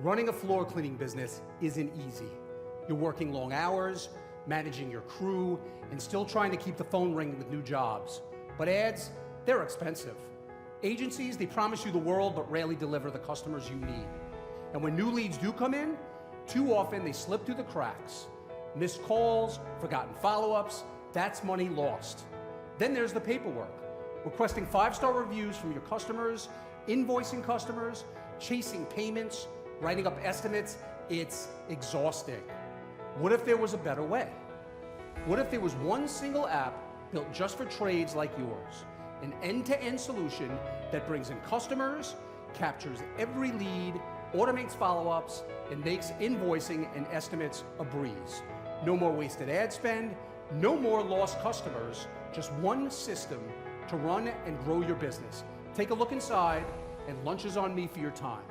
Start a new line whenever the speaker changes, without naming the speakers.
Running a floor cleaning business isn't easy. You're working long hours, managing your crew, and still trying to keep the phone ringing with new jobs. But ads, they're expensive. Agencies, they promise you the world but rarely deliver the customers you need. And when new leads do come in, too often they slip through the cracks. Missed calls, forgotten follow-ups, that's money lost. Then there's the paperwork. Requesting 5-star reviews from your customers, invoicing customers, chasing payments, writing up estimates, it's exhausting. What if there was a better way? What if there was one single app built just for trades like yours? An end-to-end solution that brings in customers, captures every lead, automates follow-ups, and makes invoicing and estimates a breeze. No more wasted ad spend, no more lost customers, just one system to run and grow your business. Take a look inside, and lunch is on me for your time.